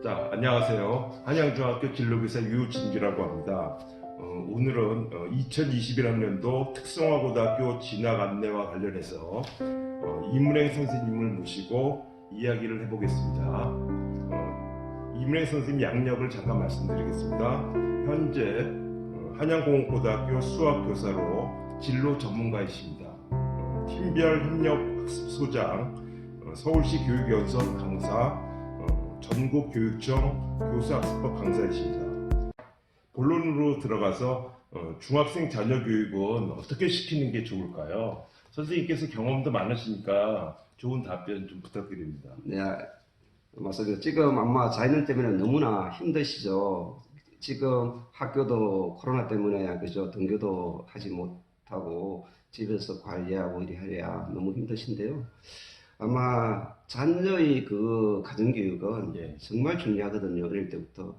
자, 안녕하세요. 한양중학교 진로교사 유진규라고 합니다. 오늘은 2021학년도 특성화고등학교 진학 안내와 관련해서 이문행 선생님을 모시고 이야기를 해보겠습니다. 이문행 선생님 양력을 잠깐 말씀드리겠습니다. 현재 한양공업고등학교 수학교사로 진로 전문가이십니다. 팀별 협력 학습소장, 서울시 교육연수원 강사, 전국교육청 교수학습법 강사이십니다. 본론으로 들어가서 중학생 자녀 교육은 어떻게 시키는 게 좋을까요? 선생님께서 경험도 많으시니까 좋은 답변 좀 부탁드립니다. 네, 맞습니다. 지금 아마 자녀 때문에 너무나 힘드시죠. 지금 학교도 코로나 때문에 그죠, 등교도 하지 못하고 집에서 관리하고 이리 하랴 너무 힘드신데요. 아마 자녀의 그 가정교육은 정말 중요하거든요. 어릴 때부터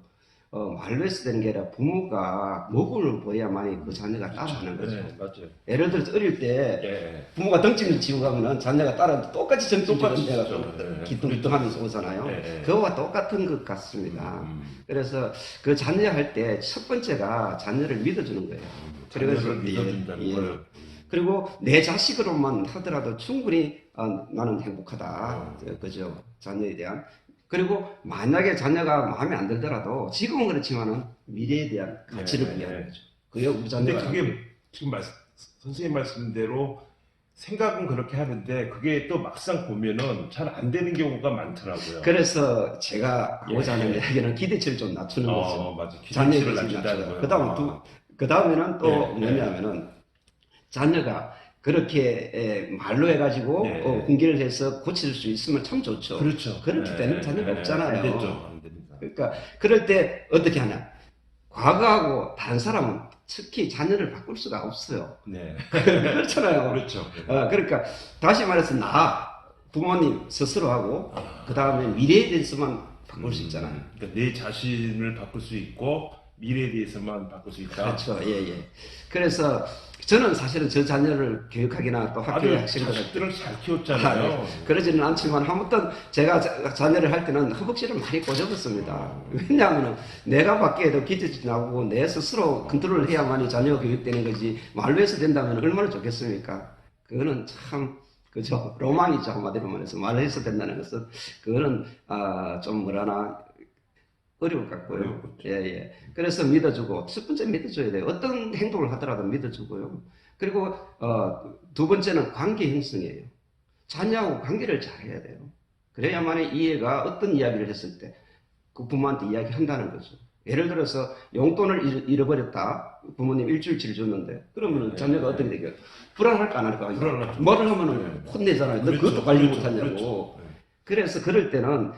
말로 해서 되는 게 아니라 부모가 모범을 보여야만이 그 자녀가 따라하는 거죠. 네, 맞아요. 예를 들어서 어릴 때 부모가 덩치를 지고 가면은 자녀가 따라 똑같이 덩치를 지고 기뚱기뚱하면서 오잖아요. 그거와 똑같은 것 같습니다. 그래서 그 자녀 할 때 첫 번째가 자녀를 믿어주는 거예요. 자녀를 믿어준다는 거예요. 그리고 내 자식으로만 하더라도 충분히 나는 행복하다. 그죠? 자녀에 대한. 그리고 만약에 자녀가 마음에 안 들더라도 지금은 그렇지만은 미래에 대한 가치를 부여하는 거죠. 그게 우리 자녀가. 근데 그게 지금 선생님 말씀대로 생각은 그렇게 하는데 그게 또 막상 보면은 잘 안 되는 경우가 많더라고요. 그래서 제가 하고자 하는 이야기는 기대치를 좀 낮추는 거죠. 맞아. 기대치를 낮춘다는 거예요. 그 다음에는 또 뭐냐면은 자녀가 그렇게 말로 해가지고 공개를 해서 고칠 수 있으면 참 좋죠. 그렇죠. 그렇게 되는 자녀가 없잖아요. 안 되죠. 안 됩니다. 그러니까 그럴 때 어떻게 하냐? 과거하고 다른 사람은 특히 자녀를 바꿀 수가 없어요. 네. 그렇잖아요. 그렇죠. 그러니까 다시 말해서 부모님 스스로 하고 그 다음에 미래에 대해서만 바꿀 수 있잖아요. 그러니까 내 자신을 바꿀 수 있고 미래에 대해서만 바꿀 수 있다. 그렇죠. 예. 그래서 저는 사실은 저 자녀를 교육하기나 또 학교의 학생들을 자식들을 잘 키웠잖아요. 그러지는 않지만 아무튼 제가 자녀를 할 때는 허벅지를 많이 꼬집었습니다. 왜냐하면 내가 밖에도 기저질 나오고 내 스스로 컨트롤을 해야만이 자녀가 교육되는 거지 말로 해서 된다면 얼마나 좋겠습니까? 그거는 참 그죠, 로망이죠. 한마디로 말해서 말로 해서 된다는 것은 그거는 좀 뭐라나 어려울 것 같고요. 예. 그래서 믿어주고, 첫 번째 믿어줘야 돼요. 어떤 행동을 하더라도 믿어주고요. 그리고 두 번째는 관계 형성이에요. 자녀하고 관계를 잘해야 돼요. 그래야만 이해가 어떤 이야기를 했을 때 그 부모한테 이야기한다는 거죠. 예를 들어서 용돈을 잃어버렸다. 부모님 일주일치를 줬는데 그러면 자녀가 어떻게 되겠어요? 불안할까 안 할까? 뭐를 하면은 혼내잖아요. 너 그것도 관리 못하냐고. 그래서 그럴 때는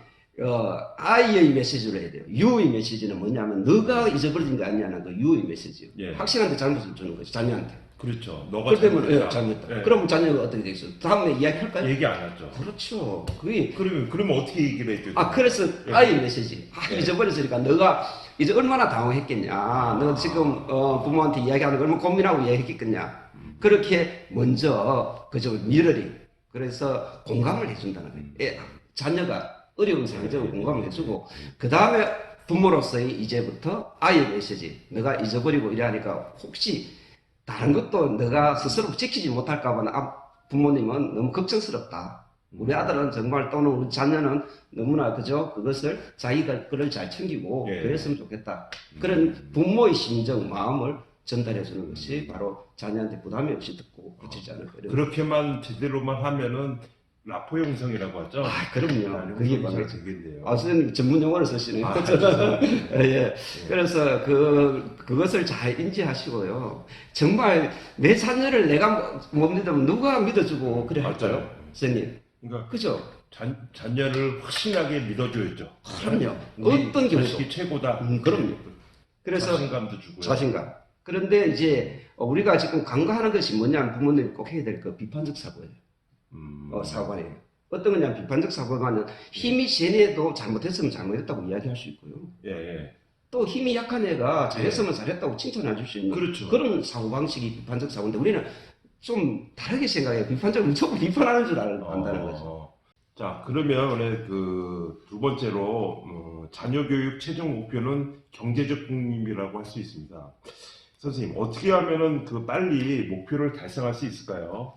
아이의 메시지를 해야 돼요. 유의 메시지는 뭐냐면 너가 잊어버린 게 아니냐는 그 유의 메시지요. 학생한테 잘못을 주는 거죠. 자녀한테. 그렇죠. 너가 그러면 잘못했다. 그러면 자녀가 어떻게 되겠어요? 다음에 이야기할까요? 얘기 안 하죠. 그렇죠. 그러면 어떻게 얘기를 해줘요? 그래서 아이의 메시지. 잊어버렸으니까 너가 이제 얼마나 당황했겠냐. 너 지금 부모한테 이야기하는 거 얼마나 고민하고 이야기했겠냐. 그렇게 먼저 그저 미러링. 그래서 공감을 해준다는 거예요. 자녀가 어려운 상황에서 공감을 해주고 그 다음에 부모로서의 이제부터 아이의 메시지. 너가 잊어버리고 이러니까 혹시 다른 것도 너가 스스로 지키지 못할까 봐 부모님은 너무 걱정스럽다. 우리 아들은 정말 또는 우리 자녀는 너무나 그죠, 그것을 자기가 그걸 잘 챙기고 그랬으면 좋겠다. 그런 부모의 심정, 마음을 전달해 주는 것이 바로 자녀한테 부담이 없이 듣고 그치지 않을까. 그렇게만 제대로만 하면은 라포 형성이라고 하죠. 그럼요. 그게 바로 되겠네요. 선생님 전문 용어를 쓰시네요. 예. 그래서 그것을 잘 인지하시고요. 정말 내 자녀를 내가 못 믿으면 누가 믿어주고 그래 할까요, 선생님? 그러니까 그죠? 자녀를 확신하게 믿어줘야죠. 그럼요. 어떤 경우도 자식이 최고다. 그럼요. 그래서 자신감도 주고요. 자신감. 그런데 이제 우리가 지금 간과하는 것이 뭐냐면 부모님이 꼭 해야 될 거 비판적 사고예요. 사고관이에요. 어떤 거냐면 비판적 사고관은 힘이 센 애도 잘못했으면 잘못했다고 이야기할 수 있고요. 또 힘이 약한 애가 잘했으면 잘했다고 칭찬해 줄 수 있는 그런 사고방식이 비판적 사고인데 우리는 좀 다르게 생각해요. 비판적으로 무조건 비판하는 줄 안다는 거죠. 자, 그러면 그 두 번째로 자녀 교육 최종 목표는 경제적 독립이라고 할 수 있습니다. 선생님, 어떻게 하면은 그 빨리 목표를 달성할 수 있을까요?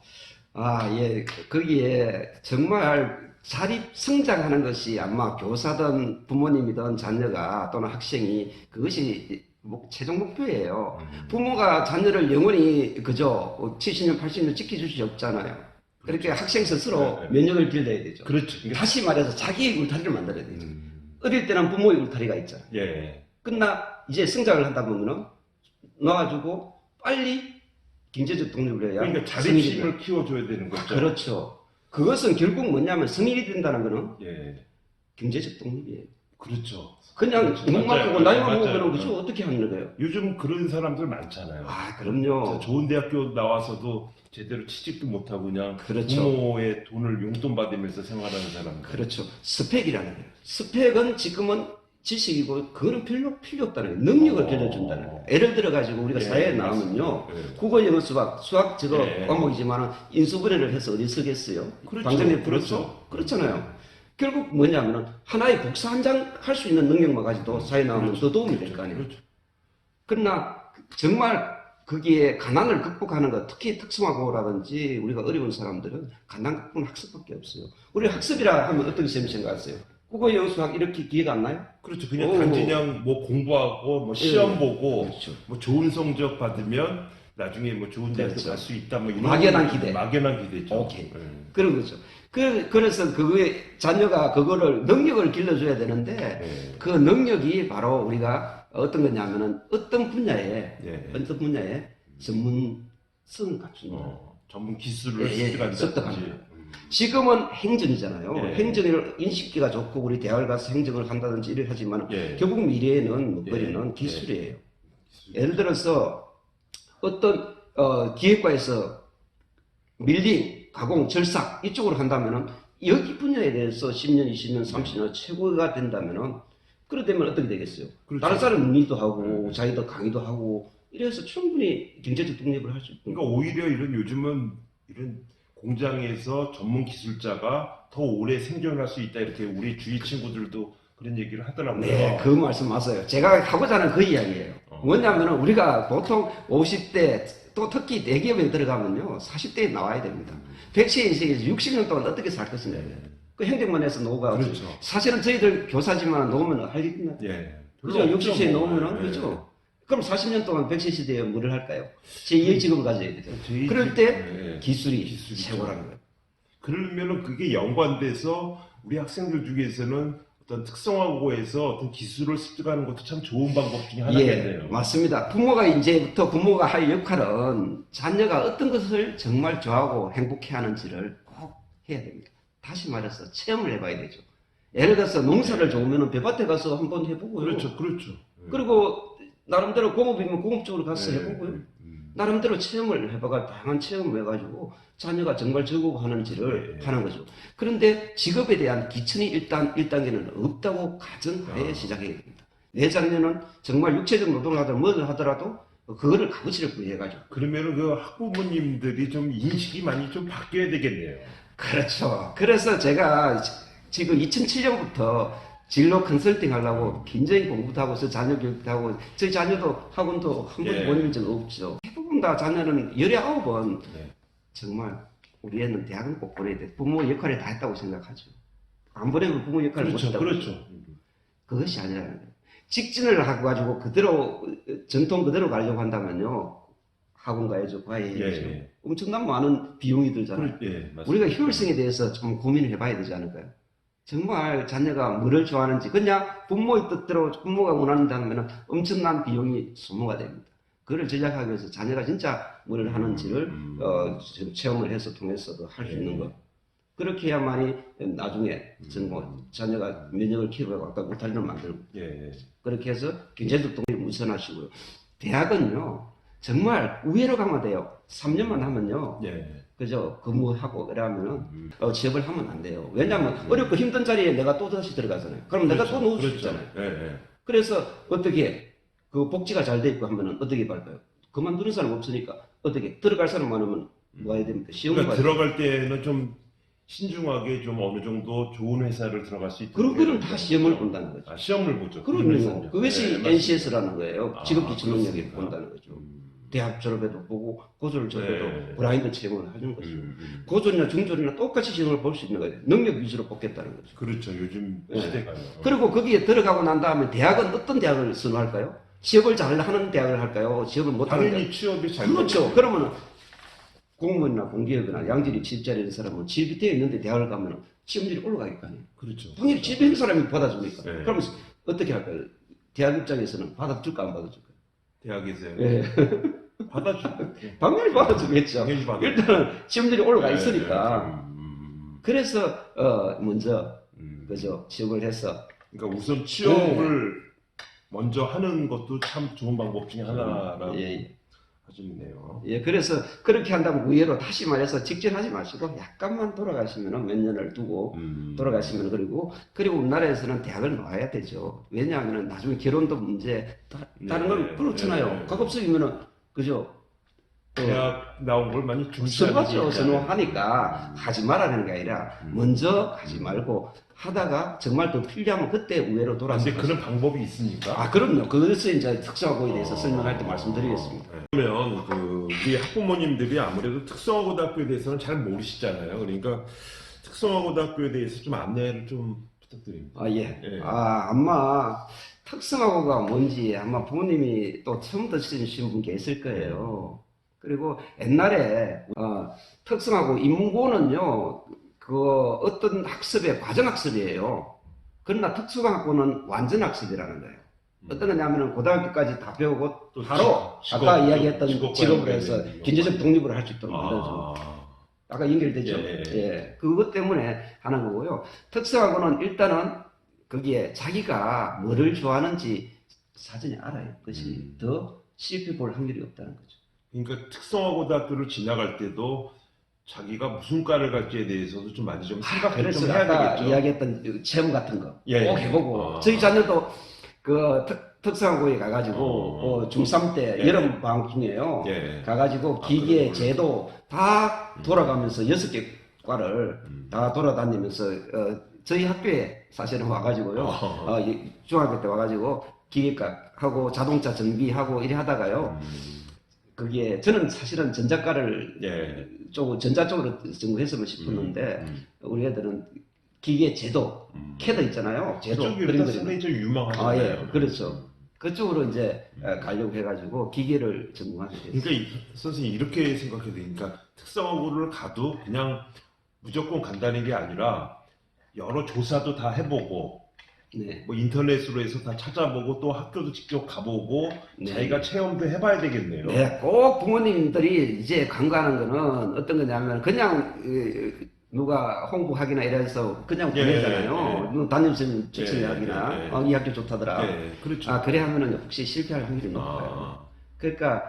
아, 예. 거기에 정말 자립 성장하는 것이 아마 교사든 부모님이든 자녀가 또는 학생이 그것이 최종 목표예요. 부모가 자녀를 영원히 그저 70년, 80년 지켜줄 수 없잖아요. 그렇게 학생 스스로 네, 네. 면역을 길러야 되죠. 그렇죠. 다시 말해서 자기의 울타리를 만들어야 되죠. 어릴 때는 부모의 울타리가 있잖아요. 예. 끝나 이제 성장을 한다 보면은 놔주고 빨리 경제적 독립을 해야 그러니까 성인이 자립심을 키워줘야 되는 거죠. 그렇죠. 그것은 결국 뭐냐면 성인이 된다는 거는 예. 경제적 독립이에요. 그렇죠. 그냥 그렇죠. 목만 맞아요. 크고 나이만 맞아요. 먹으면 그죠 어떻게 하는 거예요? 요즘 그런 사람들 많잖아요. 아, 그럼요. 좋은 대학교 나와서도 제대로 취직도 못하고 그냥 그렇죠. 부모의 돈을 용돈 받으면서 생활하는 사람들. 그렇죠. 스펙이라는 거예요. 스펙은 지금은 지식이고 그거는 필요 없다는 거예요. 능력을 길러준다는 거예요. 예를 들어 가지고 우리가 예, 사회에 맞습니다. 나오면요. 예. 국어, 영어, 수학 저거 예. 과목이지만 인수분해를 해서 어디 쓰겠어요? 그렇죠. 방정리 그렇죠. 그렇잖아요. 결국 뭐냐면은 하나의 복사 한 장 할 수 있는 능력만 가지고 사회에 나오면 더 도움이 될 거 아니에요. 그렇죠. 그러나 정말 거기에 가난을 극복하는 것, 특히 특성화고라든지 우리가 어려운 사람들은 가난 극복은 학습밖에 없어요. 우리 학습이라 하면 어떻게 생각하세요? 국어, 영어, 수학 이렇게 기회가 안 나요? 그렇죠. 그냥 오. 단지 그냥 뭐 공부하고 뭐 시험 예. 보고 그렇죠. 뭐 좋은 성적 받으면 나중에 뭐 좋은 대학교 그렇죠. 갈 수 있다 뭐 이런 막연한 기대. 막연한 기대죠. 오케이. 예. 그런 거죠. 그래서 그거에 자녀가 그거를 능력을 길러줘야 되는데 예. 그 능력이 바로 우리가 어떤 거냐면은 어떤 분야에 전문성을 갖춘다. 전문 기술을 예, 예, 습득한다든지. 습득한다. 지금은 행정이잖아요. 예. 행정을 인식기가 좋고 우리 대학을 가서 행정을 한다든지 이래 하지만 예. 결국 미래에는 먹거리는 예. 기술이에요. 기술. 예를 들어서 어떤 기획과에서 밀링, 가공, 절삭 이쪽으로 한다면은 여기 분야에 대해서 10년, 20년, 30년 최고가 된다면은 그러되면 어떻게 되겠어요? 그렇죠. 다른 사람 문의도 하고 자기도 강의도 하고 이래서 충분히 경제적 독립을 할 수 있고. 그러니까 오히려 요즘은 이런 공장에서 전문 기술자가 더 오래 생존할 수 있다 이렇게 우리 주위 친구들도 그런 얘기를 하더라고요. 네, 그 말씀 맞아요. 제가 하고자 하는 그 이야기예요. 뭐냐면은 우리가 보통 50대 또 특히 대기업에 들어가면요 40대에 나와야 됩니다. 100세의 세계에서 60년 동안 어떻게 살 것인가. 그 행정만 해서 노후가 그렇죠. 사실은 저희들 교사지만 놓으면 할 일이 있나? 예. 그죠? 별로 없죠, 60세에 뭐. 넘으면 예. 그죠? 그럼 40년 동안 100세 시대에 뭐를 할까요? 제2의 직업을 가져야 되죠. 제2의 그럴 때 예. 기술이 기술이죠. 최고라는 거예요. 그러면은 그게 연관돼서 우리 학생들 중에서는 어떤 특성화고에서 어떤 기술을 습득하는 것도 참 좋은 방법 중에 하나겠네요. 예, 맞습니다. 부모가 할 역할은 자녀가 어떤 것을 정말 좋아하고 행복해 하는지를 꼭 해야 됩니다. 다시 말해서 체험을 해봐야 되죠. 예를 들어서 농사를 좋으면 벼밭에 가서 한번 해보고요. 그렇죠, 그렇죠. 그리고 나름대로 공업이면 공업 쪽으로 가서 네. 해보고요. 나름대로 체험을 해봐가 다양한 체험을 해가지고 자녀가 정말 즐거워하는지를 네. 하는 거죠. 그런데 직업에 대한 기천이 일단 1단계는 없다고 가정하에 시작해야 됩니다. 내 자녀는 정말 육체적 노동을 하더라도 뭘 하더라도 그거를 값어치를 부여해가지고. 그러면은 그 학부모님들이 좀 인식이 많이 좀 바뀌어야 되겠네요. 그렇죠. 그래서 제가 지금 2007년부터 진로 컨설팅 하려고 굉장히 공부도 하고 자녀 교육도 하고 저희 자녀도 학원도 한 번도 예. 보내준 적 없죠. 대부분 다 자녀는 19번 네. 정말 우리 애는 대학은 꼭 보내야 돼. 부모 역할을 다 했다고 생각하죠. 안 보내면 부모 역할을 그렇죠, 못했다고. 그렇죠. 그것이 아니라는 거예요. 직진을 하고 가지고 그대로 전통 그대로 가려고 한다면요. 학원 가야죠, 과외 해야죠. 예. 엄청난 많은 비용이 들잖아요. 예, 맞습니다. 우리가 효율성에 대해서 좀 고민을 해봐야 되지 않을까요? 정말 자녀가 뭐를 좋아하는지 그냥 부모의 뜻대로 부모가 원한다면 엄청난 비용이 소모가 됩니다. 그걸 제작하기 위해서 자녀가 진짜 뭘 하는지를 체험을 해서 통해서도 할 수 있는 것. 그렇게 해야만이 나중에 자녀가 면역을 키우고 아까 울타리를 만들고 예. 그렇게 해서 경제적 독립을 우선하시고요. 대학은요 정말 우회로 가면 돼요. 3년만 하면요. 예. 그죠? 근무하고 그러면은 취업을 하면 안 돼요. 왜냐하면 어렵고 힘든 자리에 내가 또 다시 들어가잖아요. 그럼 내가 또 놓을 수 있잖아요. 예. 그래서 어떻게 그 복지가 잘 돼 있고 하면은 어떻게 할까요? 그만두는 사람 없으니까 어떻게 들어갈 사람 많으면 뭐 해야 됩니까? 시험 그러니까 봐야 들어갈 때는 좀 신중하게 좀 어느 정도 좋은 회사를 들어갈 수 있도록. 그런 다 시험을 본다는 거죠. 아, 시험을 보죠. 그럼요. 그것이 네, NCS라는 거예요. 아, 직업기초 능력을 그렇습니까? 본다는 거죠. 대학 졸업에도 보고 고졸 졸업에도 네. 브라인드 채용을 하는 거죠. 음. 고졸이나 중졸이나 똑같이 시험을 볼 수 있는 거예요. 능력 위주로 뽑겠다는 거죠. 그렇죠. 요즘 네. 시대가요. 그리고 거기에 들어가고 난 다음에 대학은 어떤 대학을 선호할까요? 취업을 잘 하는 대학을 할까요? 취업을 못하는 대학? 당연히 취업이 잘 그렇죠. 되죠. 그러면은 공무원이나 공기업이나 양질이 취업자리 있는 사람은 취업이 되어 있는데 대학을 가면 취업률이 올라가니까 아니에요. 그렇죠. 당연히 취업한 사람이 받아줍니까? 네. 그러면 어떻게 할까요? 대학 입장에서는 받아줄까 안 받아줄까요? 대학에서요. 예. 받아주죠. 당연히 받아주겠죠. 당연히 받아주죠. 일단은 취업률이 올라가 네, 있으니까. 그래서 먼저 음. 그죠 취업을 해서 그러니까 우선 취업을 먼저 하는 것도 참 좋은 방법 중에 하나라고 예. 하시네요. 예, 그래서 그렇게 한다면 의외로 다시 말해서 직전하지 마시고 약간만 돌아가시면 몇 년을 두고 돌아가시면 그리고 우리나라에서는 대학을 나와야 되죠. 왜냐하면 나중에 결혼도 문제 다른 건 그렇잖아요. 가급적이면은 그죠. 대학 나온 걸 많이 선호하죠. 선호하니까 하지 말라는 게 아니라 먼저 하지 말고 하다가 정말 더 필요하면 그때 의외로 돌아서. 근데 그런 방법이 있습니까? 아, 그럼요. 그것을 이제 특성화고에 대해서 설명할 때 말씀드리겠습니다. 네. 그러면 우리 학부모님들이 아무래도 특성화고등학교에 대해서는 잘 모르시잖아요. 그러니까 특성화고등학교에 대해서 좀 안내를 좀 부탁드립니다. 아, 예. 아마 특성화고가 뭔지 아마 부모님이 또 처음 듣으신 분 계실 거예요. 그리고 옛날에 특성화고 인문고는요, 그 어떤 학습의 과정학습이에요. 그러나 특성화고는 완전학습이라는 거예요. 어떤 거냐면은 고등학교까지 다 배우고 또 바로 직업, 아까 이야기했던 직업과 직업으로 해서 연결되는 경제적 독립을 할 수 있도록 만들어줘. 아까 연결되죠. 예. 예. 그것 때문에 하는 거고요. 특성화고는 일단은 거기에 자기가 뭐를 좋아하는지 사전에 알아야 것이 더 실패 볼 확률이 없다는 거죠. 그러니까 특성화고등학교를 지나갈 때도 자기가 무슨 과를 갈지에 대해서도 좀 많이 좀 생각을 그래서 좀 해야 아까 되겠죠. 이야기했던 체험 같은 거 꼭 예, 예. 해보고 저희 자녀도 그 특성화고에 가가지고 중3 때 예. 여름 방학 중에요. 예. 가가지고 기계, 그렇군요. 제도 다 돌아가면서 6개 과를 다 돌아다니면서 저희 학교에 사실은 와가지고요. 중학교 때 와가지고 기계과 하고 자동차 정비하고 이래 하다가요. 거기에 저는 사실은 전자과를 전자 쪽으로 전공했으면 싶었는데 우리 애들은 기계 제도 캐드 있잖아요. 제도 그쪽이 그림 일단 그리는. 상당히 좀 유망하잖아요. 예, 그렇죠. 그쪽으로 이제 가려고 해가지고 기계를 전공하게 됐어요. 그러니까 선생님 이렇게 생각해야 되니까 특성화고를 가도 그냥 무조건 간다는 게 아니라 여러 조사도 다 해보고 네. 뭐 인터넷으로 해서 다 찾아보고 또 학교도 직접 가보고 네. 자기가 체험도 해봐야 되겠네요. 네, 꼭 부모님들이 이제 간과하는 거는 어떤 거냐면 그냥 누가 홍보하기나 이래서 그냥 보내잖아요. 담임선생님 직선이야기나 이 학교 좋다더라. 그렇죠. 그래 하면은 혹시 실패할 확률이 높아요. 그러니까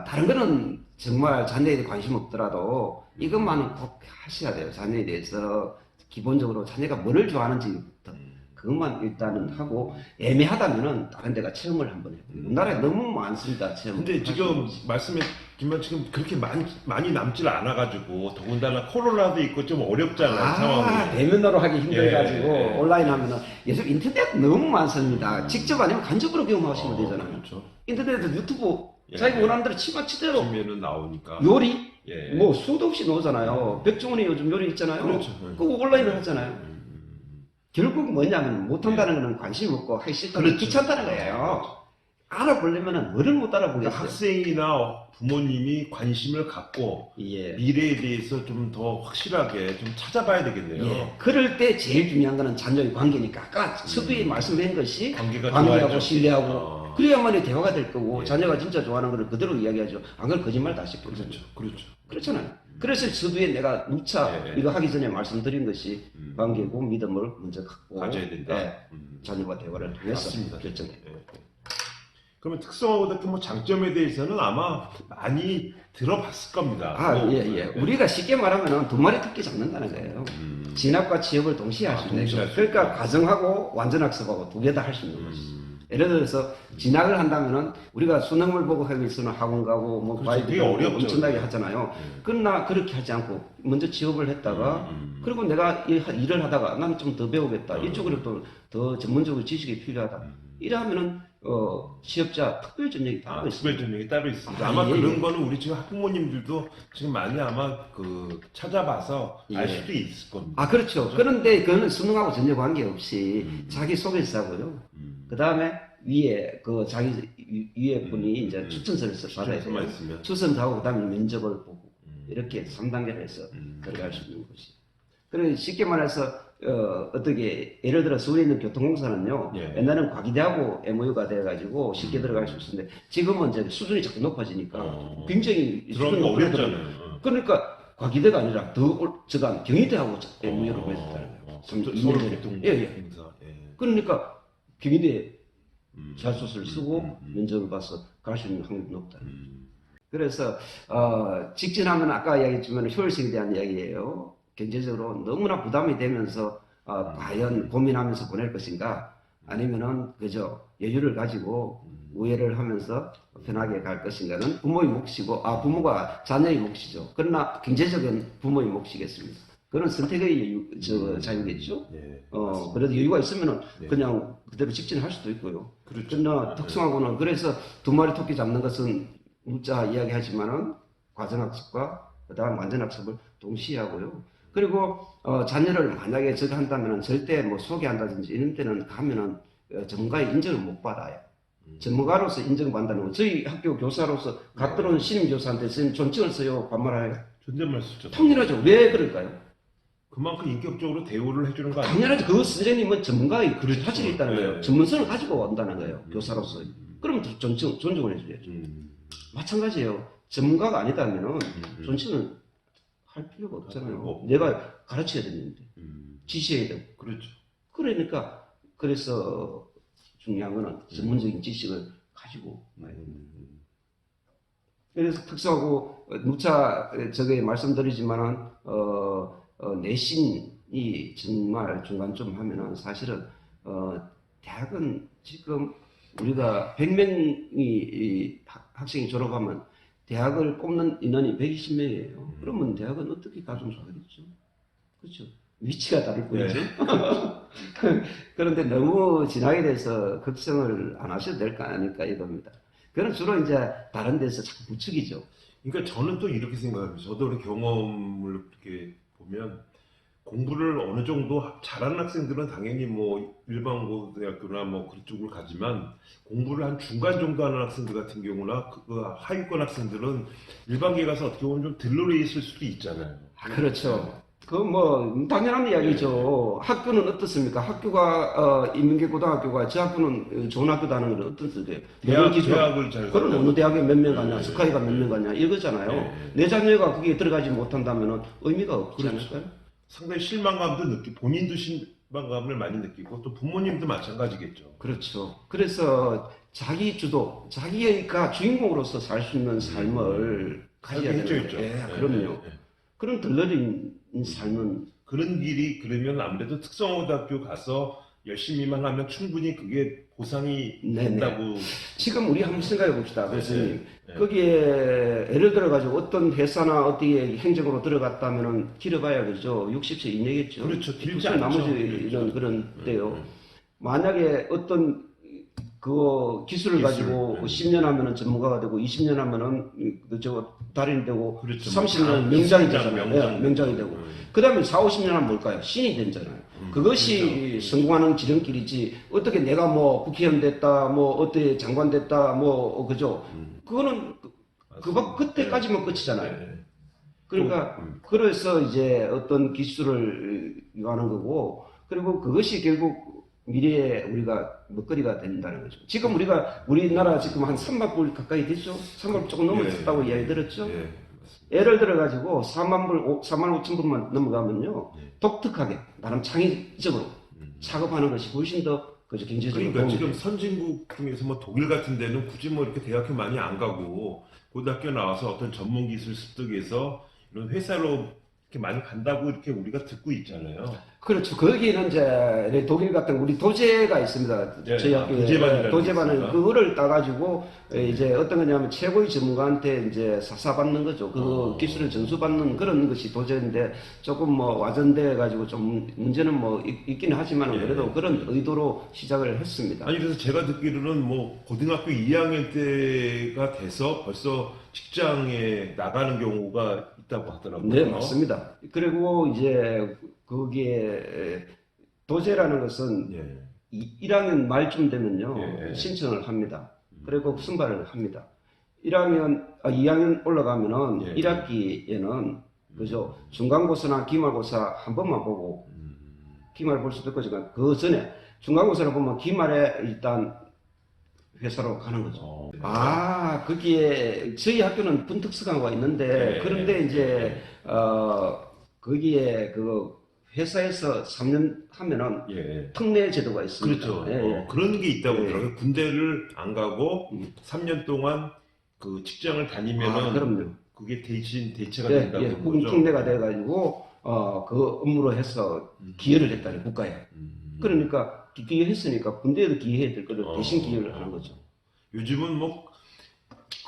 다른 거는 정말 자녀에 관심 없더라도 이것만은 꼭 하셔야 돼요. 자녀에 대해서 기본적으로 자녀가 뭐를 좋아하는지부터 그것만 일단은 하고 애매하다면은 다른 데가 체험을 한번 해보고 우리나라에 너무 많습니다. 체험. 근데 지금 말씀했지만 지금 그렇게 많이 남질 않아가지고 더군다나 코로나도 있고 좀 어렵잖아요 상황이. 대면으로 하기 힘들어가지고 예. 온라인 하면은 요즘 인터넷 너무 많습니다. 직접 아니면 간접으로 경험하시면 되잖아요. 그렇죠. 인터넷에서 유튜브 예. 자기가 원하는 대로 치마치대로 치면은 나오니까. 요리 예. 뭐 수도 없이 나오잖아요. 백종원이 요즘 요리 있잖아요. 그렇죠. 그거 온라인을 하잖아요. 결국 뭐냐면 못한다는 거는 관심 없고 하기 싫다는 그렇죠. 귀찮다는 거예요. 알아보려면 뭐를 못 그러니까 알아보겠어요. 학생이나 부모님이 관심을 갖고 예. 미래에 대해서 좀 더 확실하게 좀 찾아봐야 되겠네요. 예. 그럴 때 제일 중요한 거는 자녀의 관계니까 아까 서두에 말씀드린 것이 관계가 관계하고 좋아야죠. 신뢰하고 그래야만이 대화가 될 거고 예. 자녀가 진짜 좋아하는 거를 그대로 이야기하죠. 안 그러면 거짓말 다시 그렇죠. 그렇죠. 그렇잖아요. 그래서 서두에 내가 누차 예. 이거 하기 전에 말씀드린 것이 관계고 믿음을 먼저 갖고 가져야 된다. 예. 자녀와 대화를 통해서 맞습니다. 결정해. 그러면 특성화고등학교 뭐 장점에 대해서는 아마 많이 들어봤을 겁니다. 예. 우리가 쉽게 말하면 두 마리 토끼 잡는다는 거예요. 진학과 취업을 동시에 할 수 있는 동시에 거죠. 할 수 그러니까 있다. 과정하고 완전학습하고 두 개 다 할 수 있는 것이죠. 예를 들어서 진학을 한다면은 우리가 수능을 보고 하기 위해서는 학원 가고 뭐 그렇죠. 과외 되게 듣고 어렵죠. 엄청나게 하잖아요. 그러나 그렇게 하지 않고 먼저 취업을 했다가 그리고 내가 일을 하다가 나는 좀 더 배우겠다. 이쪽으로 또 더 전문적으로 지식이 필요하다. 이러면은 취업자 특별 전형이 따로 있습니다. 특별 전형이 따로 있습니다. 아, 아마 예, 그런 예. 거는 우리 지금 학부모님들도 지금 많이 아마 그 찾아봐서 알 예. 수도 있을 겁니다. 아, 그렇죠. 그런데 그거는 수능하고 전혀 관계없이 자기 소개서하고요. 그 다음에 위에 그 자기 위에 분이 이제 추천서를 받아야 추천서만 돼요. 있으면. 추천서 하고 그다음에 면접을 보고 이렇게 3단계를 해서 들어갈 수 있는 것이. 그리고 쉽게 말해서 어떻게 예를 들어 서울에 있는 교통공사는요. 예. 옛날에는 과기대하고 MOU가 돼가지고 쉽게 들어갈 수 있었는데 지금은 이제 수준이 자꾸 높아지니까 굉장히 들어가기 수준이 어렵잖아요. 그러니까 과기대가 아니라 저가 경희대하고 MOU를 맺었다는 거예요. 서울 교통 예, 예. 공사. 예. 그러니까 경희대 자소서를 쓰고 면접을 봐서 갈 수 있는 확률이 높다. 그래서 직진하면 아까 이야기했지만 효율성에 대한 이야기예요. 경제적으로 너무나 부담이 되면서 과연 고민하면서 보낼 것인가 아니면은 그저 여유를 가지고 우회를 하면서 편하게 갈 것인가는 부모의 몫이고 부모가 자녀의 몫이죠. 그러나 경제적인 부모의 몫이겠습니다. 그런 선택의 자유겠죠. 예. 그래도 여유가 있으면은 네. 그냥 그대로 직진할 수도 있고요. 그렇죠. 그러나 특성하고는 그래서 두 마리 토끼 잡는 것은 문자 이야기하지만은 과정학습과 그다음 완전학습을 동시에 하고요. 그리고 자녀를 만약에 저거 한다면은 절대 뭐 소개한다든지 이런 때는 가면은 전문가의 인정을 못 받아요. 전문가로서 인정받는다는 거. 저희 학교 교사로서 갓 들어온 신임 교사한테 선생님 존칭을 써요. 반말하요. 존댓말 쓰죠. 당연하죠. 왜 그럴까요? 그만큼 인격적으로 대우를 해주는 거 아니에요? 당연하죠. 그 선생님은 전문가의 화질이 있다는 네. 거예요. 전문성을 가지고 온다는 거예요. 교사로서. 그러면 존중을 해줘야죠. 마찬가지예요. 전문가가 아니다면은 존칭을 할 필요가 없잖아요. 없고. 내가 가르쳐야 되는데 지시해야 되고. 그렇죠. 그러니까 그래서 중요한 거는 전문적인 지식을 가지고 와야 됩니다. 그래서 특수하고 누차 저게 말씀드리지만은 내신이 정말 중간쯤 하면은 사실은 대학은 지금 우리가 100명이 학생이 졸업하면 대학을 뽑는 인원이 120명이에요. 그러면 대학은 어떻게 가중하겠죠? 그렇죠. 위치가 다를 뿐이죠. 그런데 너무 진하게 돼서 걱정을 안 하셔도 될 거 아닐까 이겁니다. 그건 주로 이제 다른 데서 자꾸 부추기죠. 그러니까 저는 또 이렇게 생각합니다. 저도 우리 경험을 이렇게 보면 공부를 어느 정도 잘하는 학생들은 당연히 뭐 일반 고등학교나 뭐 그쪽으로 가지만 공부를 한 중간 정도 하는 학생들 같은 경우나 그 하위권 학생들은 일반계 가서 어떻게 보면 좀 들러리 있을 수도 있잖아요. 그렇죠. 그 뭐 당연한 이야기죠. 학교는 어떻습니까? 학교가 인민계 고등학교가 저 학교는 좋은 학교다 하는 건 어떤 뜻이에요? 대학을 잘 그럼 가려고. 어느 대학에 몇 명 가냐, 네. 스카이가 몇 명 가냐 이거잖아요. 네. 내 자녀가 거기에 들어가지 못한다면 의미가 없지 그렇죠. 않을까요? 상당히 실망감도 느끼고 본인도 실망감을 많이 느끼고 또 부모님도 마찬가지겠죠. 그렇죠. 그래서 자기 주도, 자기가 주인공으로서 살 수 있는 삶을 가져야 되는 해줘야죠. 거예요. 네, 그럼요. 네, 네. 그런 덜러린 삶은 그런 길이 그러면 아무래도 특성고등학교 가서 열심히만 하면 충분히 그게 보상이 네네. 된다고. 지금 우리 한번 생각해 봅시다, 교수님. 네. 거기에 예를 들어 가지고 어떤 회사나 어디에 행정으로 들어갔다면은 길어봐야 그죠. 60세 이내겠죠. 그렇죠. 길지 그렇죠. 않죠. 나머지는 그렇죠. 그런 때요. 만약에 어떤 그 기술을 기술, 가지고 네. 10년 하면은 전문가가 되고 20년 하면은 저 달인이 되고 그렇죠. 30년 뭐 명장이 기술장, 되잖아요. 명장. 예, 명장이 되고. 그다음에 4, 50년 하면 뭘까요? 신이 되잖아요. 그것이 성공하는 지름길이지 어떻게 내가 뭐 국회의원 됐다, 뭐 어떻게 장관 됐다, 뭐 그죠? 그거는 그때까지만 끝이잖아요. 네. 그러니까 그래서 이제 어떤 기술을 요하는 거고 그리고 그것이 결국 미래에 우리가 먹거리가 된다는 거죠. 지금 우리나라 지금 한 3만 불 가까이 됐죠? 3만 불 조금 넘었다고 이야기 들었죠? 예. 예를 들어가지고 4만 5천 불만 넘어가면요. 독특하게, 나름 창의적으로 작업하는 것이 훨씬 더 그죠, 경제적으로 그러니까 도움이 지금 돼요. 선진국 중에서 뭐 독일 같은 데는 굳이 뭐 이렇게 대학교 많이 안 가고 고등학교 나와서 어떤 전문 기술 습득해서 이런 회사로 이렇게 많이 간다고 이렇게 우리가 듣고 있잖아요. 그렇죠. 거기는 이제 독일 같은 우리 도제가 있습니다. 예, 저희 아, 학교에 도제반이라는 게 도제반은 있습니까? 그거를 따가지고 이제 어떤 거냐면 최고의 전문가한테 이제 사사받는 거죠. 그 기술을 전수받는 그런 것이 도제인데 조금 뭐 와전돼 가지고 좀 문제는 뭐 있기는 하지만 예, 그래도 예. 그런 의도로 시작을 했습니다. 아니 그래서 제가 듣기로는 뭐 고등학교 2학년 때가 돼서 벌써 직장에 나가는 경우가 있다고 하더라고요. 네, 맞습니다. 그리고 이제 거기에 도제라는 것은 예. 1학년 말쯤 되면요 예. 신청을 합니다. 그리고 선발을 합니다. 2학년 올라가면은 예. 1학기에는 그죠 중간고사나 기말고사 한 번만 보고 기말 볼 수도 있고 지금 그 전에 중간고사를 보면 기말에 일단 회사로 가는 거죠. 아 거기에 저희 학교는 분특수강화가 있는데 예. 그런데 이제 거기에 그 회사에서 3년 하면은 예. 특례 제도가 있습니다. 그렇죠. 예, 예. 그런 게 있다고 예. 그러더라고요. 군대를 안 가고 3년 동안 그 직장을 다니면은 아, 그럼요. 그게 대체가 예, 된다고 예, 그러는 국민 거죠. 특례가 돼가지고 그 업무로 해서 기여를 했다는 국가에. 그러니까 기여했으니까 군대에도 기여해야 될 거를 대신 기여를 하는 거죠. 요즘은 뭐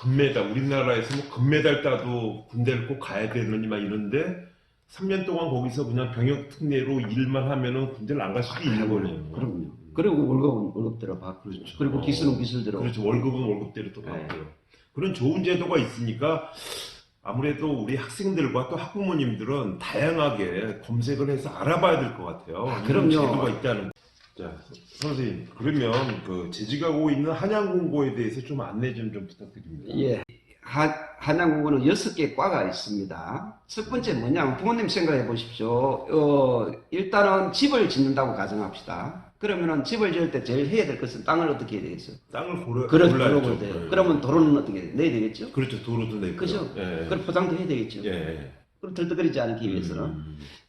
금메달 우리나라에서 뭐 금메달 따도 군대를 꼭 가야 되느니 막 이런데 3년 동안 거기서 그냥 병역 특례로 일만 하면은 군대를 안 갈 수도 있는 거네요. 그럼요. 그리고 월급은 월급대로 받고, 그렇죠. 그리고 기술은 기술대로. 그렇죠. 월급은 월급대로 또 받고요. 그런 좋은 제도가 있으니까 아무래도 우리 학생들과 또 학부모님들은 다양하게 검색을 해서 알아봐야 될 것 같아요. 이런 그럼요. 제도가 있다는. 자, 선생님, 그러면 그 재직하고 있는 한양공고에 대해서 좀 안내 좀 부탁드립니다. 예. 한양공고는 6개 과가 있습니다. 첫 번째 뭐냐면 부모님 생각해 보십시오. 일단은 집을 짓는다고 가정합시다. 그러면은 집을 지을 때 제일 해야 될 것은 땅을 어떻게 해야 되겠어요? 땅을 그렇죠. 골라야죠. 돼요. 네. 그러면 도로는 어떻게 내야 되겠죠? 그렇죠. 도로도 내고. 그죠? 예. 그럼 포장도 해야 되겠죠? 예. 그럼 들떠거리지 않기 위해서는.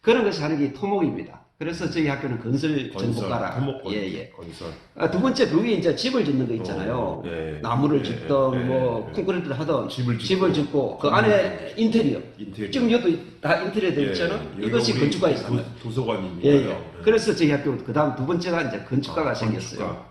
그런 것이 하는 게 토목입니다. 그래서 저희 학교는 건설 전문가라. 토목 건설. 건설. 두 번째 그게 이제 집을 짓는 거 있잖아요. 예. 나무를 예. 짓든 예. 뭐 예. 콘크리트를 하든 집을 짓고. 그 안에 인테리어. 인테리어. 지금 여기 다 인테리어 되어 있잖아. 예. 이것이 여기가 건축가 우리 있잖아요. 도서관입니다. 예. 그래서 저희 학교 그다음 두 번째가 이제 건축가가 생겼어요.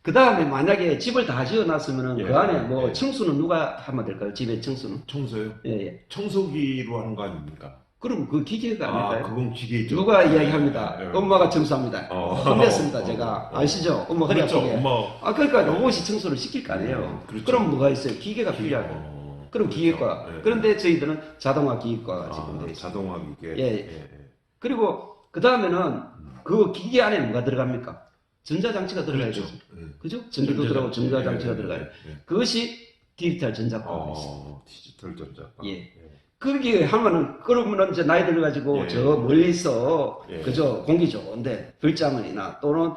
그 다음에 만약에 집을 다 지어놨으면은 예. 그 안에 뭐 예. 청소는 누가 하면 될까요? 집의 청소는? 청소요? 예. 청소기로 하는 거 아닙니까? 그럼 그 기계가 아닐까요? 그건 기계죠. 누가 이야기합니다. 예. 엄마가 청소합니다. 혼냈습니다, 제가. 아시죠? 엄마 허리 그렇죠. 아프게. 엄마. 그러니까 로봇이 청소를 시킬 거 아니에요. 그렇죠. 그럼 뭐가 있어요? 기계가 필요하고. 그럼 기계과. 예. 그런데 저희들은 자동화 기계과가 지금 돼 있어요. 자동화 기계. 예. 그리고 그 다음에는 그 기계 안에 뭐가 들어갑니까? 전자장치가 들어가야 그렇죠. 되죠. 예. 그죠? 전기도 들어가고 전자장치가 예. 들어가요. 예. 그것이 디지털 전자과가 있어요. 디지털 전자과. 예. 거기에 하면은 그러면은 이제 나이 들어가지고 예. 저 멀리서 예. 그저 공기 좋은데 별장이나 또는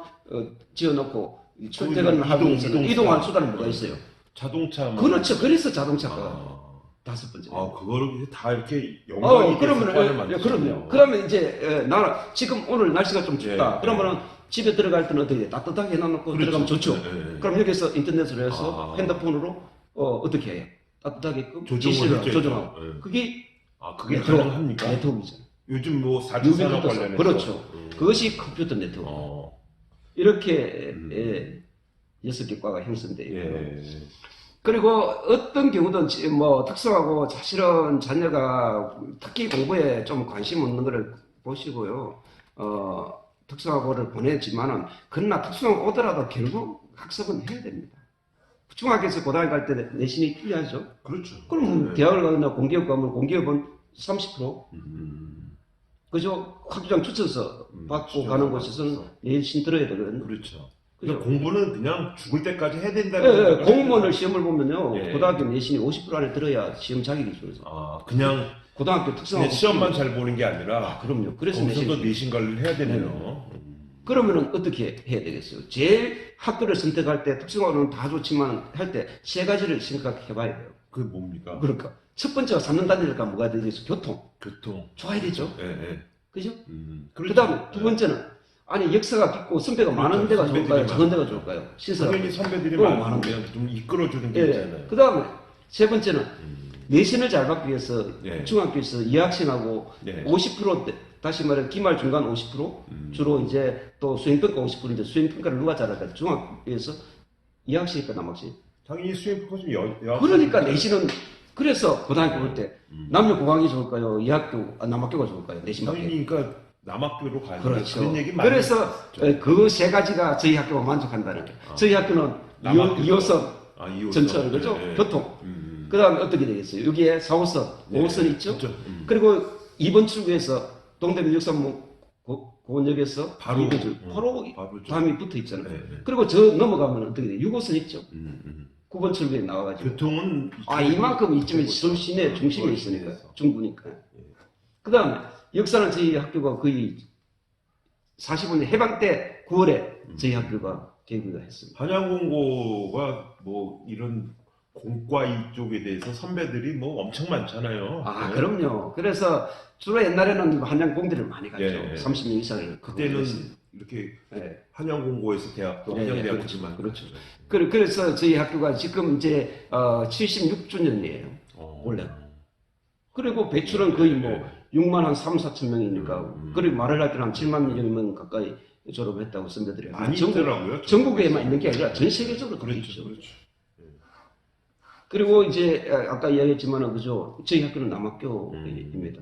지어놓고 출퇴근을 하고 있어는 이동할 수단은 뭐가 있어요? 자동차. 그렇죠. 그래서 자동차가 다섯 번째. 그거를 다 이렇게 연관이 그러면은 그럼요. 그러면 이제 나는 지금 오늘 날씨가 좀 춥다. 예. 그러면은 집에 들어갈 때는 어떻게 따뜻하게 해놔놓고 그렇죠. 들어가면 좋죠. 예. 그럼 여기서 인터넷으로 해서 핸드폰으로 어떻게 해요? 따뜻하게끔 지시를 조정하고. 예. 그게 그게 네트워크, 가능합니까? 네트워크잖아요. 요즘 뭐 4차 산업 유비쿼터스. 관련해서. 그렇죠. 그것이 컴퓨터 네트워크. 이렇게 6개 과가 형성되어 있고. 예. 그리고 어떤 경우든 뭐 특성하고 사실은 자녀가 특히 공부에 좀 관심 없는 거를 보시고요. 특성화고를 보내지만은 그러나 특성화 오더라도 결국 학습은 해야 됩니다. 중학교에서 고등학교 갈 때 내신이 필요하죠. 그렇죠. 그럼 대학을 가거나 공기업 가면 공기업은 30%. 그죠? 학교장 추천서 받고 가는 곳에서는 내신 들어야 되거든요. 그렇죠. 그죠? 공부는 그냥 죽을 때까지 해야 된다는 공무원을 시험을 보면요. 예. 고등학교 내신이 50% 안에 들어야 시험 자격이 주어져. 그냥 고등학교 특성화고 시험만 잘 보는 게 아니라 그럼요. 그래서 거기서도 내신. 내신 관리를 해야 되네요. 그러면은 어떻게 해야 되겠어요? 제일 학교를 선택할 때 특성화는 다 좋지만 할 때 세 가지를 생각해 봐야 돼요. 그게 뭡니까? 그러니까 첫 번째가 3년 다니니까 뭐가 되겠어요? 교통. 좋아야 되죠. 예. 그죠? 그렇죠. 그다음에 두 번째는 아니 역사가 깊고 선배가 많은 데가 좋을까요? 작은 데가 좋을까요? 당연히 선배들이 많은 많으면 좀 이끌어주는 게 있잖아요. 그 다음에 세 번째는 내신을 잘 받기 위해서 예. 중학교에서 여학생하고 예. 50% 다시 말해 기말 중간 50% 주로 이제 또 수행평가 50%인데 수행평가를 누가 잘할까? 중학교에서 2학시니까 남학시. 당연히 수행평가 좀 그러니까 내신은 그래서 고등학교 올 때 남녀 공학이 좋을까요? 남학교가 좋을까요? 내신 밖에. 당연히 그러니까 남학교로 가야 된다. 그렇죠. 그런 얘기 많이 그래서 했었죠. 그 세 가지가 저희 학교가 만족한다는 거예요. 저희 학교는 남학교도- 2호선 2호선. 전철 그죠? 네. 교통. 그 다음에 어떻게 되겠어요? 여기에 4호선, 5호선 있죠? 그렇죠. 그리고 2번 출구에서 동대문 635 고원역에서 바로, 이거죠. 바로 바로 다음이 붙어 있잖아요. 네, 네. 그리고 저 넘어가면 어떻게 돼요? 6호선 있죠? 9번 출구에 나와가지고. 교통은 이만큼 이쯤에 좀 시내 중심에 있으니까. 중구니까. 그 다음에 역사는 저희 학교가 거의 45년 해방 때 9월에 저희 학교가 개교가 했습니다. 한양공고가 뭐 이런 공과 이쪽에 대해서 선배들이 뭐 엄청 많잖아요. 네. 그럼요. 그래서 주로 옛날에는 한양 공대를 많이 갔죠. 예, 예. 30년 이상을. 그때는 이렇게 예. 한양공고에서 대학도 한양대학교지만 그렇죠. 그래서 저희 학교가 지금 이제 76주년이에요. 원래. 그리고 배출은 거의 뭐 6만 한 3, 4천 명이니까 그리고 말을 할 때는 한 7만 명 가까이 졸업했다고 선배들이 많이 있더라고요. 전국에만 있는 게 아니라 전 세계적으로 그렇게 있죠. 그렇죠. 그리고 이제 아까 이야기했지만은 그죠. 저희 학교는 남학교입니다.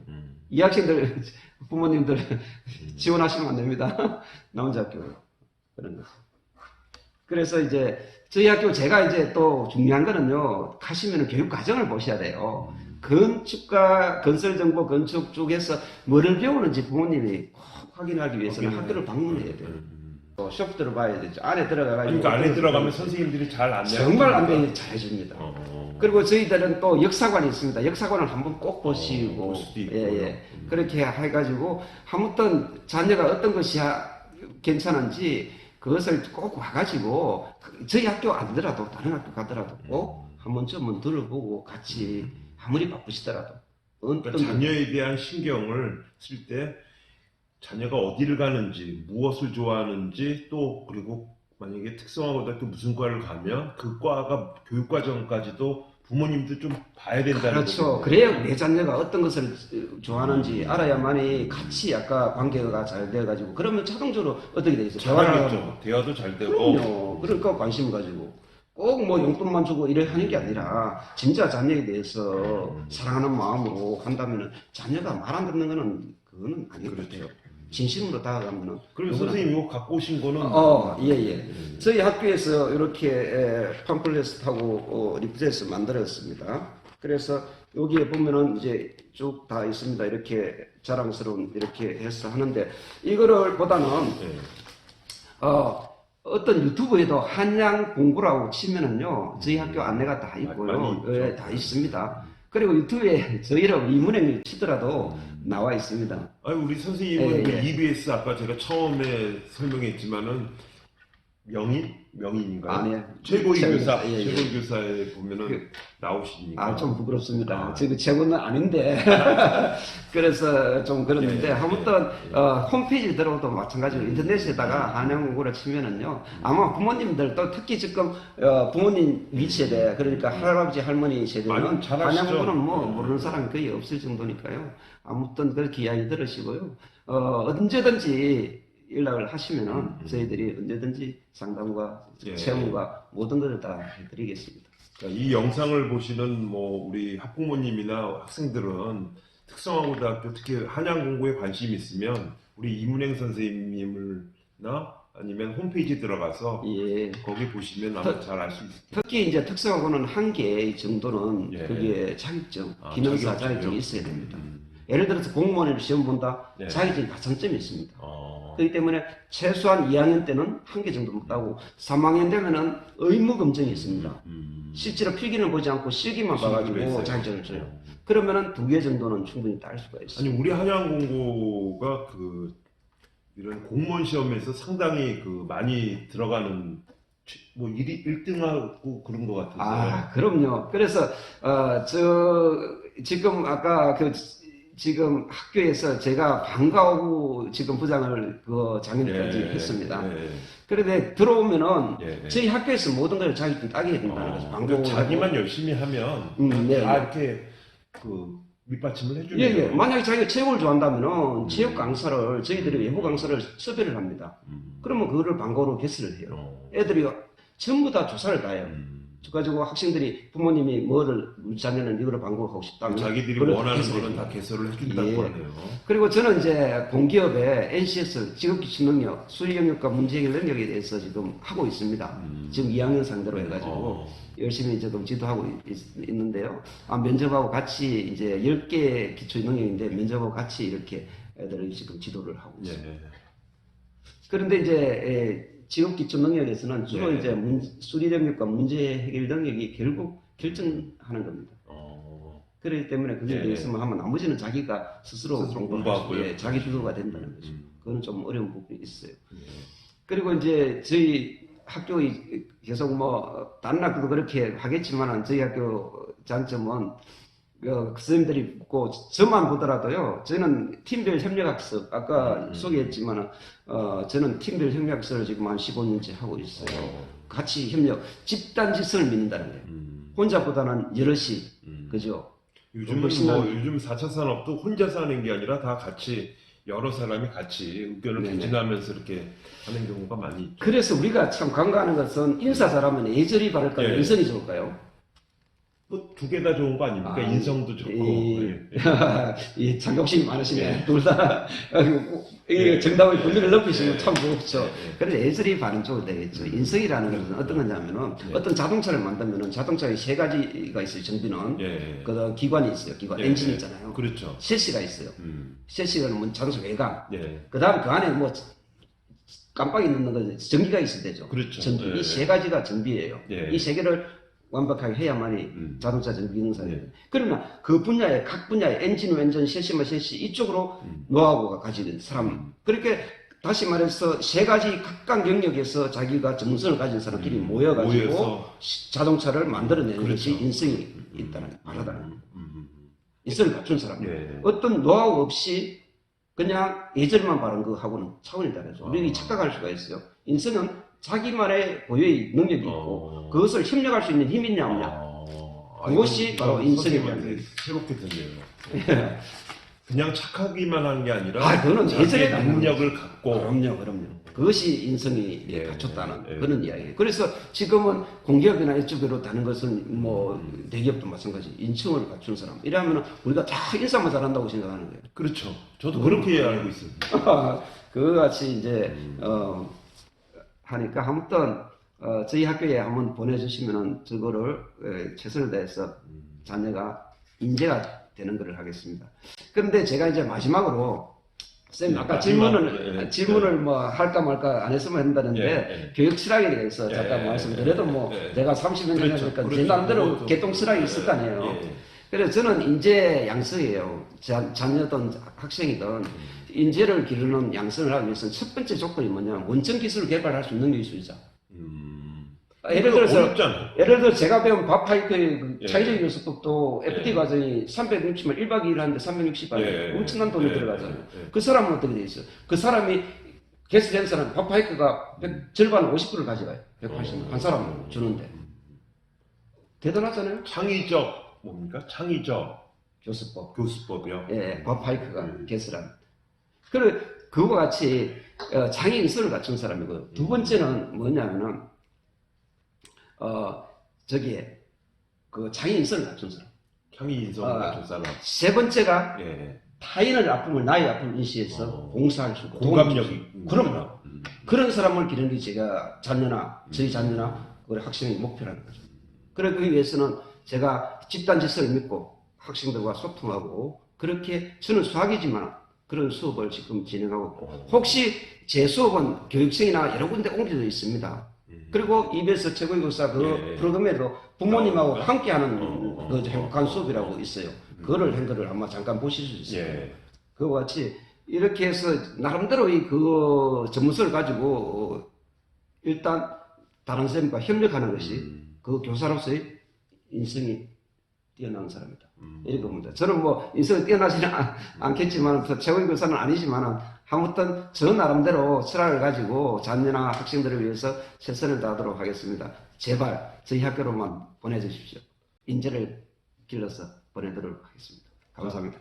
이 학생들 부모님들 지원하시면 안 됩니다. 나 혼자 학교 그런 거. 그래서 이제 저희 학교 제가 이제 또 중요한 거는요. 가시면은 교육 과정을 보셔야 돼요. 건축과 건설정보 건축 쪽에서 뭐를 배우는지 부모님이 꼭 확인하기 위해서는 학교를 방문해야 돼요. 숍들을 봐야 되죠. 안에 들어가가지고. 그러니까 안에 들어가면 선생님들이 잘 안내. 정말 안내 잘해줍니다. 그리고 저희들은 또 역사관이 있습니다. 역사관을 한번 꼭 보시고, 볼 수도 있고요. 그렇게 해가지고 아무튼 자녀가 어떤 것이 괜찮은지 그것을 꼭 와가지고 저희 학교 아니더라도 다른 학교 가더라도 꼭 한 번쯤은 들어보고 같이 아무리 바쁘시더라도 그러니까 자녀에 대한 신경을 쓸 때 자녀가 어디를 가는지 무엇을 좋아하는지 또 그리고 만약에 특성화고등학교 무슨 과를 가면 그 과가 교육과정까지도 부모님도 좀 봐야 된다는 그렇죠. 거거든요. 그래야 내 자녀가 어떤 것을 좋아하는지 알아야만이 같이 아까 관계가 잘 돼가지고 그러면 자동적으로 어떻게 되겠어요? 잘하겠죠. 대화도 잘 되고. 그럼요. 그러니까 관심 가지고 꼭 뭐 용돈만 주고 이래 하는 게 아니라 진짜 자녀에 대해서 사랑하는 마음으로 한다면은 자녀가 말 안 듣는 거는 그거는 아닐 것 같아요. 진심으로 다가가면은. 그리고 선생님 이거 갖고 오신 거는 예. 저희 학교에서 이렇게 팜플렛하고 리프렛을 만들었습니다. 그래서 여기에 보면은 이제 쭉 다 있습니다. 이렇게 자랑스러운 이렇게 해서 하는데 이거를 보다는 어떤 유튜브에도 한양 공부라고 치면은요 저희 학교 안내가 다 있고요. 많이 다 있습니다. 그리고 유튜브에 저희 이름 이문행을 치더라도 나와 있습니다. 아니 우리 선생님은 예. EBS 아까 제가 처음에 설명했지만은 명인인가요? 네. 최고위 교사, 예. 최고위 교사에 보면은 나오시니까. 좀 부끄럽습니다. 지금 최고는 아닌데. 그래서 좀 그러는데, 아무튼, 홈페이지 들어도 마찬가지로 인터넷에다가 한양공고를 치면은요, 아마 부모님들도 특히 지금, 부모님 위치에 그러니까 할아버지, 할머니 세대는 많이 잘 아시죠? 한양공고는 뭐 모르는 사람이 거의 없을 정도니까요. 아무튼 그렇게 이야기 들으시고요. 언제든지 연락을 하시면은 저희들이 언제든지 상담과 체험과 모든 것을 다 해드리겠습니다. 그러니까 이 영상을 보시는 뭐 우리 학부모님이나 학생들은 특성화고등학교 특히 한양공고에 관심 있으면 우리 이문행 선생님을나 아니면 홈페이지 들어가서 거기 보시면 아마 잘 알 수 있습니다. 특히 이제 특성화고는 한 개 정도는 예. 그게 자격증, 기능사 자격증이요? 자격증이 있어야 됩니다. 예를 들어서 공무원을 시험 본다, 자격증 가산점이 있습니다. 그렇기 때문에 최소한 2학년 때는 한 개 정도 따고 3학년 되면은 의무 검증이 있습니다. 실제로 필기는 보지 않고 실기만 봐가지고 자격증을 줘요. 그러면은 2개 정도는 충분히 딸 수가 있어요. 아니 우리 한양공고가 그 이런 공무원 시험에서 상당히 그 많이 들어가는 뭐 1등하고 그런 것 같은데. 그럼요. 그래서 지금 아까 지금 학교에서 제가 방과후 지금 부장을 작년까지 했습니다. 그런데 들어오면은 저희 학교에서 모든 걸 자격증 따게 된다는 거죠. 그러니까 자기만 열심히 하면 다 이렇게 그 밑받침을 해주네요. 예, 예. 만약에 자기가 체육을 좋아한다면은 체육 강사를 저희들이 외부 강사를 섭외를 합니다. 그러면 그거를 방과후로 개설을 해요. 애들이 전부 다 조사를 다 해요. 가지고 학생들이 부모님이 뭐를 우리 자녀는 이거를 방과하고 싶다면 자기들이 그걸 원하는 개설을 거는 다 해요. 개설을 해준다고 예. 하네요. 그리고 저는 이제 공기업의 NCS 직업기술 능력, 수리 영역과 문제 해결 능력에 대해서 지금 하고 있습니다. 지금 2학년 상대로 해가지고 열심히 지금 지도하고 있는데요. 면접하고 같이 이제 10개 기초 능력인데 면접하고 같이 이렇게 애들을 지금 지도를 하고 있습니다. 예. 그런데 이제 직업기초 능력에서는 주로 예. 이제 수리 영역과 문제 해결 능력이 결국 결정하는 겁니다. 그렇기 때문에 그게 예. 되었으면 하면 나머지는 자기가 스스로 공부하고요. 예, 자기 주도가 된다는 거죠. 그건 좀 어려운 부분이 있어요. 예. 그리고 이제 저희 학교 계속 뭐 다른 학교도 그렇게 하겠지만 저희 학교 장점은 선생님들이 묻고 저만 보더라도요. 저는 팀별 협력학습 아까 소개했지만 저는 팀별 협력학습을 지금 한 15년째 하고 있어요. 같이 협력, 집단 지성을 믿는다는 거예요. 혼자보다는 여럿이 그죠? 요즘은 요즘 4차 산업도 혼자서 하는 게 아니라 다 같이 여러 사람이 같이 의견을 네네. 개진하면서 이렇게 하는 경우가 많이 있죠. 그래서 우리가 참 간과하는 것은 인사 잘하면 예절이 바를까요? 예. 인성이 좋을까요? 뭐 두 개 다 좋은 거 아닙니까? 인성도 좋고. 예. 이 자격심이 많으시네. 예. 둘 다 예. 정답의 분위기를 높이시면 예. 참 좋죠. 예. 그래서 예절이 바른 쪽으로 되겠죠. 인성이라는 것은 어떤 거냐면은 어떤 자동차를 만들면은 자동차에 세 가지가 있어요. 정비는 예. 그다음 기관이 있어요. 기관 예. 엔진 있잖아요. 그렇죠. 셰시가 있어요. 셰시가 뭐 자동차 외관. 예. 그다음 그 안에 뭐 깜빡이 넣는 거 전기가 있어야 되죠. 그렇죠. 전기. 예. 이 세 가지가 전비예요. 예. 이 세 개를 완벽하게 해야만이 자동차 전기 기능사예요. 예. 그러나 그 분야에 각 분야에 엔진, 왼전, 셰시마 셰시 이쪽으로 노하우가 가진 사람. 그렇게 다시 말해서 세 가지 각각 영역에서 자기가 전문성을 가진 사람끼리 모여가지고 모여서. 자동차를 만들어내는 그렇죠. 것이 인성이 있다는 바라다는 거예요. 인성을 갖춘 사람. 예. 어떤 노하우 없이 그냥 예절만 바른 거 하고는 차원이 다르죠. 우리가 착각할 수가 있어요. 인성은 자기만의 고유의 능력이 있고 그것을 협력할 수 있는 힘이 있냐 없냐. 그것이 바로 인성의 선생님한테 새롭게 듣네요. 그냥 착하기만 한 게 아니라 그거는 자기의 예전에 능력을 갖고 그럼요. 그것이 인성이 예. 갖췄다는 예. 그런 이야기예요. 그래서 지금은 공기업이나 이쪽으로 다는 것은 뭐 대기업도 마찬가지 인성을 갖춘 사람. 이러면 우리가 다 인사만 잘한다고 생각하는 거예요. 그렇죠. 저도 그렇게 알고 있습니다. 그거 같이 이제 하니까 아무튼 저희 학교에 한번 보내주시면은 저거를 최선을 다해서 자녀가 인재가 되는 것을 하겠습니다. 그런데 제가 이제 마지막으로 쌤 아까 질문을 뭐 할까 말까 안 했으면 한다는데 교육 철학에 대해서 잠깐 말씀드려도 뭐 내가 30년 전이니까 제 나름대로 개똥 철학이 있을 거 아니에요. 그래서 저는 인재 양성이에요. 자녀든 학생이든 인재를 기르는 양성을 하기 위해서는 첫 번째 조건이 뭐냐 원천 기술을 개발할 수 있는 능력이 있어야. 예를 들어서 제가 배운 밥하이크의 차이적 요소법도 FT 과정이 360만 1박 2일 하는데 360만 엄청난 돈이 들어가잖아요. 그 사람은 어떻게 돼 있어요? 그 사람이 개수된 사람 밥하이크가 절반 50%를 가져가요. 180만 한 사람 주는데 대단하잖아요. 창의적 뭡니까? 창의적 교수법이요. 예, 예, 밥하이크가 개설한. 그와 같이 창의인성을 갖춘 사람이고요. 두 번째는 뭐냐면은 저기에 그 창의인성을 갖춘 사람. 창의인성을 갖춘 사람. 세 번째가 타인의 아픔을 나의 아픔을 인식해서 봉사할 수 있고 공감력이. 그럼요. 그런 사람을 기르는 게 제가 저희 자녀나 우리 학생의 목표라는 거죠. 그러기 위해서는 제가 집단 질서를 믿고 학생들과 소통하고 그렇게 저는 수학이지만 그런 수업을 지금 진행하고 있고 혹시 제 수업은 교육청이나 여러 군데 옮겨져 있습니다. 그리고 EBS 최고의 교사 프로그램에도 부모님하고 함께하는 그 행복한 수업이라고 있어요. 그거를 한 거를 아마 잠깐 보실 수 있어요. 그와 같이 이렇게 해서 나름대로 그 전문성을 가지고 일단 다른 선생님과 협력하는 것이 그 교사로서의 인성이 뛰어난 사람이다. 이런 겁니다. 저는 뭐 인성이 뛰어나지는 않겠지만 최고의 교사는 아니지만 아무튼 저 나름대로 철학을 가지고 자녀나 학생들을 위해서 최선을 다하도록 하겠습니다. 제발 저희 학교로만 보내주십시오. 인재를 길러서 보내도록 하겠습니다. 감사합니다.